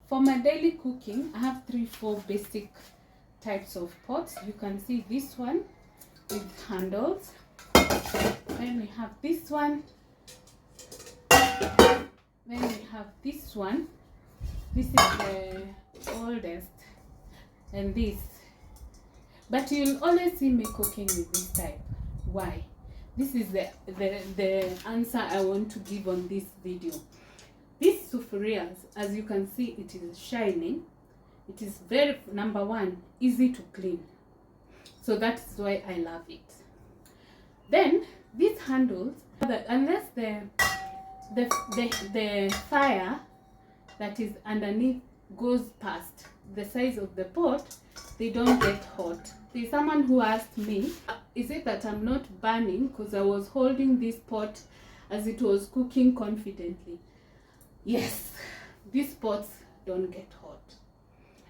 For my daily cooking, I have 3-4 basic types of pots. You can see this one with handles. Then we have this one. Then we have this one. This is the oldest. And this. But you'll always see me cooking with this type. Why? This is the answer I want to give on this video. These sufurias, as you can see, it is shining. It is very, number one, easy to clean. So that is why I love it. Then these handles, unless the fire that is underneath goes past the size of the pot, they don't get hot. There's someone who asked me, is it that I'm not burning because I was holding this pot as it was cooking confidently? Yes, these pots don't get hot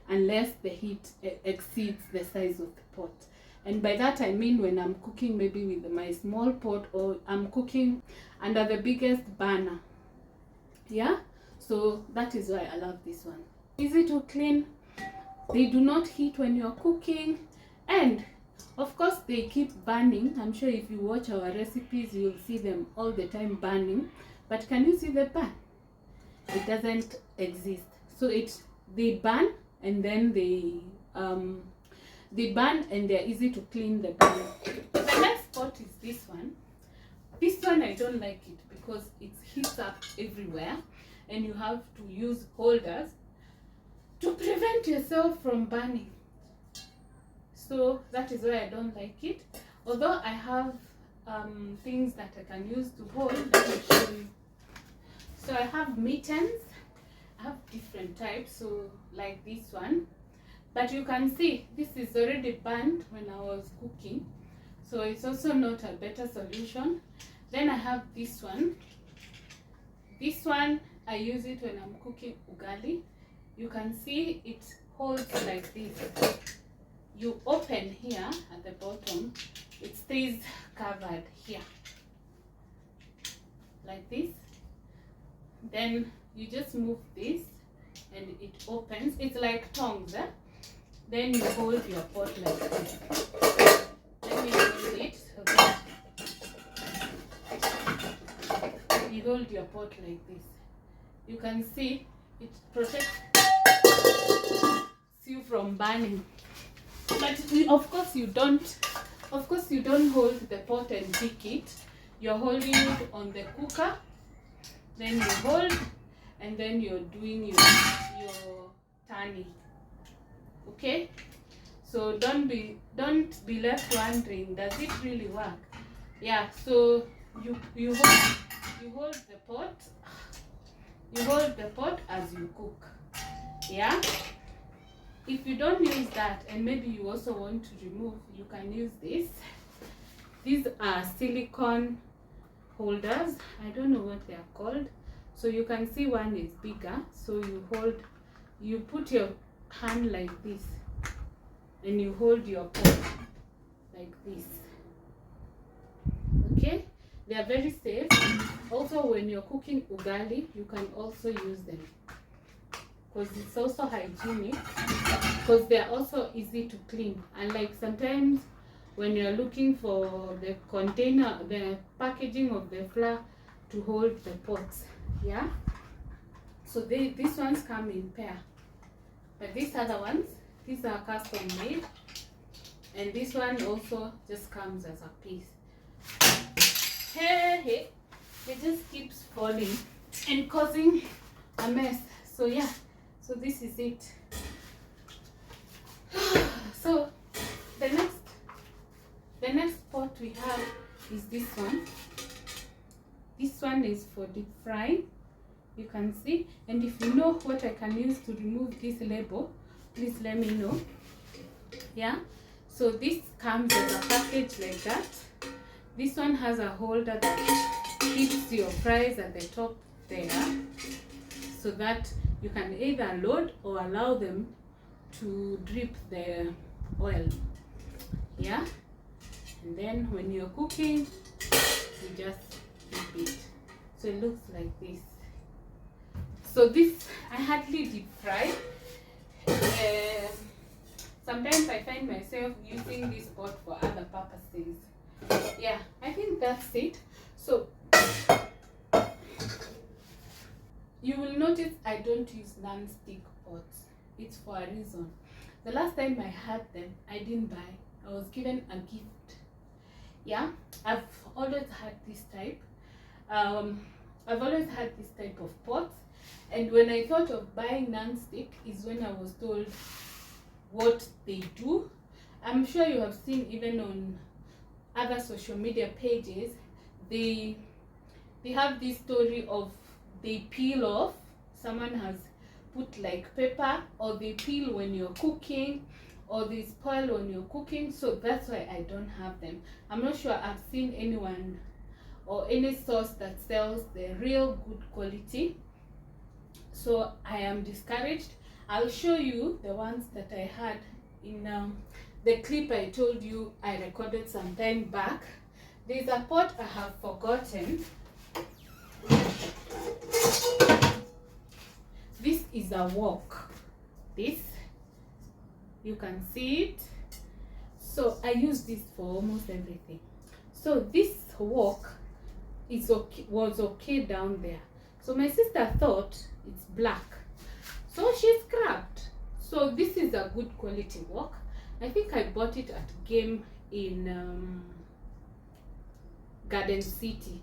unless the heat exceeds the size of the pot. And by that I mean when I'm cooking maybe with my small pot, or I'm cooking under the biggest burner. Yeah, so that is why I love this one. Easy to clean. They do not heat when you're cooking, and of course they keep burning. I'm sure if you watch our recipes you'll see them all the time burning. But can you see the burn? It doesn't exist. So they burn, and then they burn, and they're easy to clean the burn. The next pot is this one. This one I don't like it because it heats up everywhere, and you have to use holders to prevent yourself from burning. So that is why I don't like it. Although I have things that I can use to hold. Let me show you. So I have mittens. I have different types, so like this one. But you can see this is already burnt when I was cooking, so it's also not a better solution. Then I have this one. This one I use it when I'm cooking ugali. You can see it holds like this. You open here at the bottom, it stays covered here like this. Then you just move this and it opens. It's like tongs, eh? Then you hold your pot like this. Let me hold it so that you hold your pot like this. You can see it protects you from burning. But of course you don't hold the pot and pick it. You're holding it on the cooker. Then you hold, and then you're doing your turning. Okay, so don't be left wondering, does it really work? Yeah, so you hold the pot as you cook. Yeah, if you don't use that, and maybe you also want to remove, you can use this. These are silicone holders. I don't know what they are called. So you can see one is bigger, so you put your hand like this and you hold your pot like this. Okay, they are very safe. Also, when you're cooking ugali, you can also use them because it's also hygienic, because they are also easy to clean. And like sometimes when you're looking for the container, the packaging of the flour to hold the pots, yeah, so these ones come in pair. But these other ones, these are custom made, and this one also just comes as a piece. Hey, it just keeps falling and causing a mess. So yeah, so this is it. So the next pot we have is this one. This one is for deep frying. You can see, and if you know what I can use to remove this label, please let me know. Yeah, so this comes as a package like that. This one has a holder that keeps your fries at the top there, so that you can either load or allow them to drip the oil. Yeah, and then when you're cooking, you just keep it. So it looks like this. So this I hardly deep fry. sometimes I find myself using this pot for other purposes. Yeah, I think that's it. So you will notice I don't use non-stick pots. It's for a reason. The last time I had them, I didn't buy. I was given a gift. Yeah, I've always had this type. I've always had this type of pots, and when I thought of buying non-stick is when I was told what they do. I'm sure you have seen even on other social media pages, they have this story of they peel off. Someone has put like pepper, or they peel when you're cooking, or they spoil when you're cooking. So that's why I don't have them. I'm not sure I've seen anyone or any source that sells the real good quality, so I am discouraged. I'll show you the ones that I had in the clip I told you I recorded some time back. There's a pot I have forgotten. This is a wok. This, you can see it. So I use this for almost everything. So this wok was okay down there. So my sister thought it's black, so she scrapped. So this is a good quality wok. I think I bought it at Game in Garden City.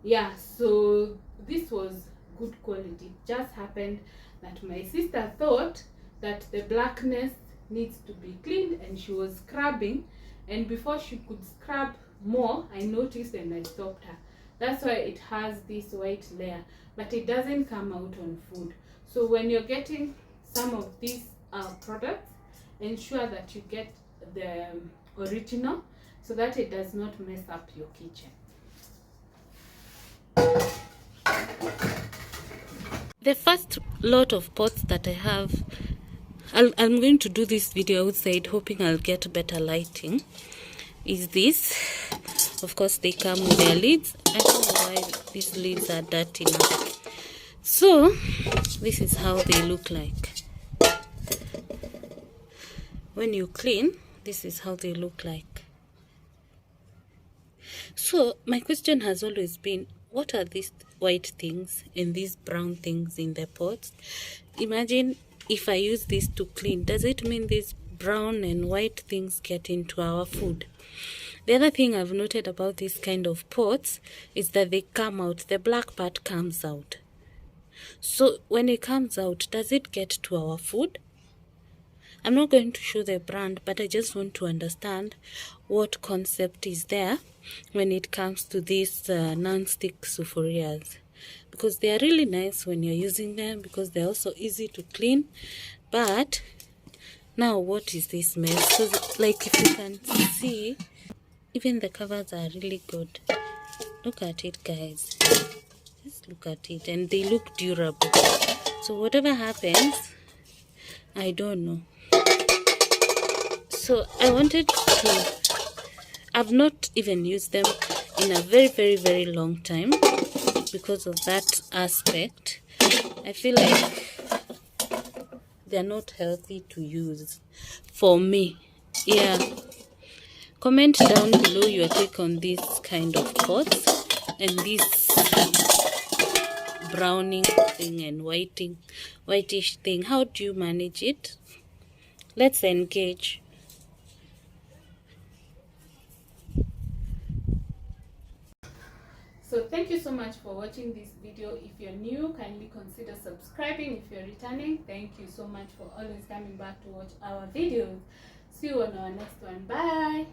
Yeah, so this was good quality. It just happened that my sister thought that the blackness needs to be cleaned, and she was scrubbing, and before she could scrub more, I noticed and I stopped her. That's why it has this white layer, but it doesn't come out on food. So when you're getting some of these products, ensure that you get the original so that it does not mess up your kitchen. The first lot of pots that I have, I'm going to do this video outside, hoping I'll get better lighting, is this. Of course, they come with their lids. I don't know why these lids are dirty now. So this is how they look like. When you clean, this is how they look like. So my question has always been, what are these white things and these brown things in the pots? Imagine if I use this to clean, does it mean these brown and white things get into our food? The other thing I've noted about this kind of pots is that they come out, the black part comes out. So when it comes out, does it get to our food? I'm not going to show the brand, but I just want to understand what concept is there when it comes to these non-stick sufurias. Because they are really nice when you're using them, because they're also easy to clean. But now what is this mess? So like if you can see, even the covers are really good. Look at it, guys. Just look at it, and they look durable. So whatever happens, I don't know. So I wanted to, I've not even used them in a very, very, very long time because of that aspect. I feel like they're not healthy to use for me. Yeah. Comment down below your take on this kind of pots and this browning thing and whitish thing. How do you manage it? Let's engage. So thank you so much for watching this video. If you're new, kindly consider subscribing. If you're returning, thank you so much for always coming back to watch our videos. See you on our next one. Bye.